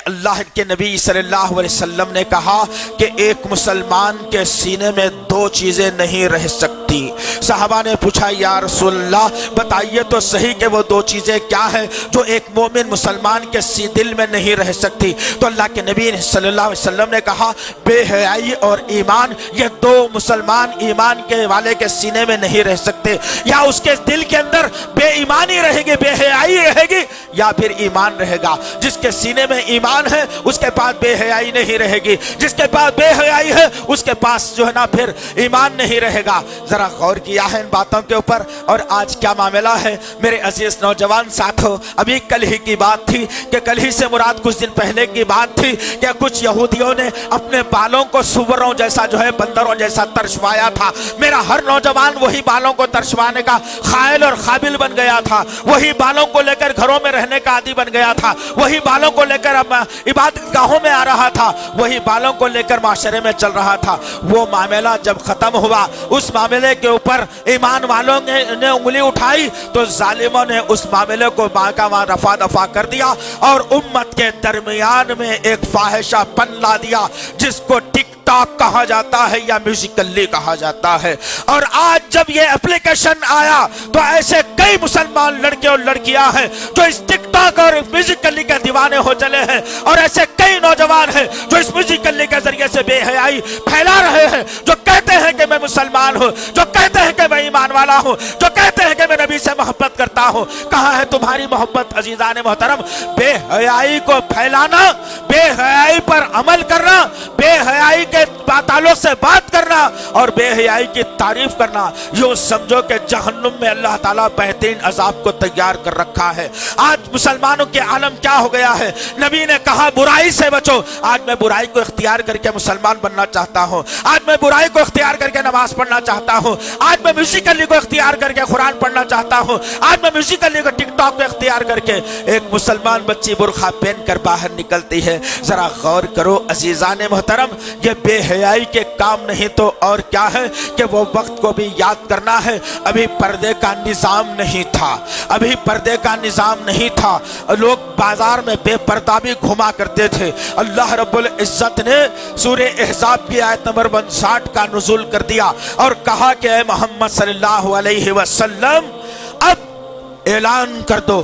اللہ کے نبی صلی اللہ علیہ وسلم نے کہا کہ ایک مسلمان کے سینے میں دو چیزیں نہیں رہ سکتی۔ صحابہ نے پوچھا یا رسول اللہ بتائیے تو صحیح کہ وہ دو چیزیں کیا ہیں جو ایک مومن مسلمان کے دل میں نہیں رہ سکتی؟ تو اللہ کے نبی صلی اللہ علیہ وسلم نے کہا بے حیائی اور ایمان، یہ دو مسلمان ایمان کے والے کے سینے میں نہیں رہ سکتے۔ یا اس کے دل کے اندر بے ایمانی رہے گی، بے حیائی رہے گی، یا پھر ایمان رہے گا۔ جس کے سینے میں ایمان ہے اس کے پاس بے حیائی نہیں رہے گی، جس کے پاس بے حیائی ہے اس کے پاس جو ہے نا پھر ایمان نہیں رہے گا۔ ذرا غور کیا ہے ان باتوں کے اوپر؟ اور آج کیا معاملہ ہے میرے عزیز نوجوان ساتھو؟ ابھی کل ہی کی بات تھی کہ کل ہی سے مراد کچھ دن پہلے کی بات تھی کہ کچھ یہودیوں نے اپنے بالوں کو سوروں جیسا جو ہے بندروں جیسا ترشوایا تھا۔ میرا ہر نوجوان وہی بالوں کو ترشوانے کا خائل اور قابل بن گیا تھا، وہی بالوں کو لے کر گھروں میں رہنے کا عادی بن گیا تھا، وہی بالوں کو لے کر عبادت گاہوں میں آ رہا تھا، وہی بالوں کو لے کر معاشرے میں چل رہا تھا۔ وہ معاملہ جب ختم ہوا، اس معاملے کے اوپر ایمان والوں نے انگلی اٹھائی تو ظالموں نے اس معاملے کو وہاں رفع دفع کر دیا اور امت کے درمیان میں ایک فاحشہ پن لا دیا جس کو ٹک ٹاک کہا جاتا ہے یا میوزیکلی کہا جاتا ہے۔ اور آج جب یہ اپلیکیشن آیا تو ایسے کئی مسلمان لڑکے اور لڑکیاں ہیں جو اس ٹک ٹاک اور میوزیکلی کے دیوانے ہو چلے ہیں، اور ایسے کئی نوجوان ہیں جو اس میوزیکلی کے ذریعے سے بے حیائی پھیلا رہے ہیں، جو کہتے ہیں کہ میں مسلمان ہوں، جو کہتے ہیں کہ میں ایمان والا ہوں، جو کہتے ہیں کہ میں نبی سے محبت کرتا ہوں۔ کہاں ہے تمہاری محبت عزیزان محترم؟ بے حیائی کو پھیلانا، بے حیائی پر عمل کرنا، بے حیائی کے تعلق سے بات کرنا اور بے حیائی کی تعریف کرنا، یوں سمجھو کہ جہنم میں اللہ تعالیٰ بہترین عذاب کو تیار کر رکھا ہے۔ آج مسلمانوں کے عالم کیا ہو گیا ہے؟ نبی نے کہا برائی سے بچو، آج میں برائی کو اختیار کر کے مسلمان بننا چاہتا ہوں، آج میں برائی کو اختیار کر کے نماز پڑھنا چاہتا ہوں، آج میں میوزیکلی کو اختیار کر کے قرآن پڑھنا چاہتا ہوں، آج میں میوزیکلی کو ٹک ٹاک کو اختیار کر کے۔ ایک مسلمان بچی برقع پہن کر باہر نکلتی ہے۔ ذرا غور کرو عزیزان محترم، یہ بے حیائی کے کام نہیں تو اور کیا ہے کہ وہ وقت کو بھی یاد کرنا ہے۔ ابھی پردے کا نظام نہیں تھا، ابھی پردے کا نظام نہیں تھا، لوگ بازار میں بے پردہ بھی گھما کرتے تھے۔ اللہ رب العزت نے سورہ احزاب کی آیت نمبر 59 کا نزول کر دیا اور کہا کہ اے محمد صلی اللہ علیہ وسلم اب اعلان کر دو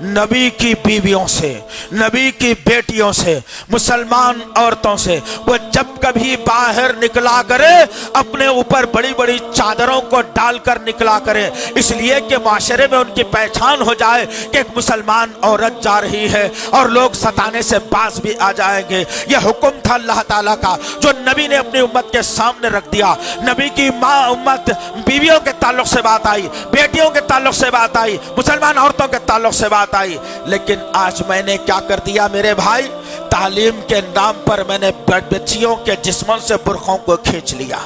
نبی کی بیویوں سے، نبی کی بیٹیوں سے، مسلمان عورتوں سے، وہ جب کبھی باہر نکلا کرے اپنے اوپر بڑی بڑی چادروں کو ڈال کر نکلا کرے، اس لیے کہ معاشرے میں ان کی پہچان ہو جائے کہ ایک مسلمان عورت جا رہی ہے اور لوگ ستانے سے باز بھی آ جائیں گے۔ یہ حکم تھا اللہ تعالیٰ کا جو نبی نے اپنی امت کے سامنے رکھ دیا۔ نبی کی ماں امت بیویوں کے تعلق سے بات آئی، بیٹیوں کے تعلق سے بات آئی، مسلمان عورتوں کے تعلق سے بات آئی، لیکن آج میں نے کیا کر دیا میرے بھائی؟ تعلیم کے نام پر میں نے بچیوں کے جسموں سے برقعوں کو کھینچ لیا،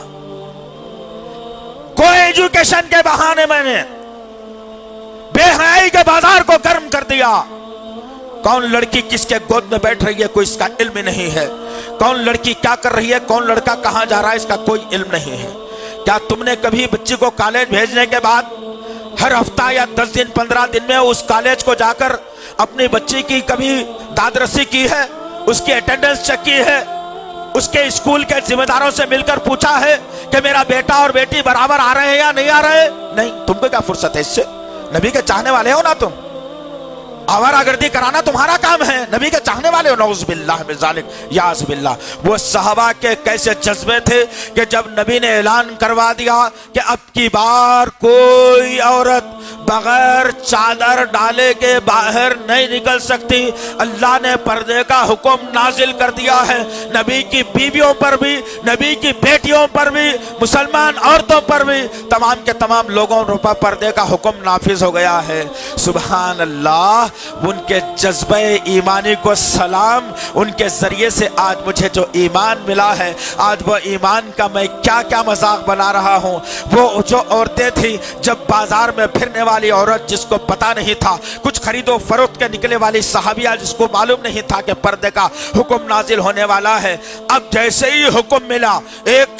کوئی ایجوکیشن کے بہانے میں نے بے حیائی کے بازار کو گرم کر دیا۔ کون لڑکی کس کے گود میں بیٹھ رہی ہے کوئی اس کا علم نہیں ہے، کون لڑکی کیا کر رہی ہے، کون لڑکا کہاں جا رہا ہے اس کا کوئی علم نہیں ہے۔ کیا تم نے کبھی بچی کو کالج بھیجنے کے بعد ہر ہفتہ یا 10 دن 15 دن میں اس کالج کو جا کر اپنی بچی کی کبھی داد رسی کی ہے، اس کی اٹینڈنس چیک کی ہے، اس کے اسکول کے ذمہ داروں سے مل کر پوچھا ہے کہ میرا بیٹا اور بیٹی برابر آ رہے ہیں یا نہیں آ رہے؟ نہیں، تم کو کیا فرصت ہے اس سے؟ نبی کے چاہنے والے ہو نا تم، آوارہ گردی کرانا تمہارا کام ہے، نبی کے چاہنے والے ہو، نعوذ باللہ من ذالک، یاذ باللہ۔ وہ صحابہ کے کیسے جذبے تھے کہ جب نبی نے اعلان کروا دیا کہ اب کی بار کوئی عورت بغیر چادر ڈالے کے باہر نہیں نکل سکتی، اللہ نے پردے کا حکم نازل کر دیا ہے۔ نبی کی بیویوں پر بھی، نبی کی بیٹیوں پر بھی، مسلمان عورتوں پر بھی، تمام کے تمام لوگوں پر پردے کا حکم نافذ ہو گیا ہے۔ سبحان اللہ، ان کے جذبہ ایمانی کو سلام، ان کے ذریعے سے آج مجھے جو ایمان ملا ہے، آج وہ ایمان کا میں کیا کیا مذاق بنا رہا ہوں۔ وہ جو عورتیں تھیں، جب بازار میں پھرنے والی عورت جس کو پتا نہیں تھا، کچھ خرید و فروخت کے نکلے والی صحابیہ جس کو معلوم نہیں تھا کہ پردے کا حکم نازل ہونے والا ہے، اب جیسے ہی حکم ملا ایک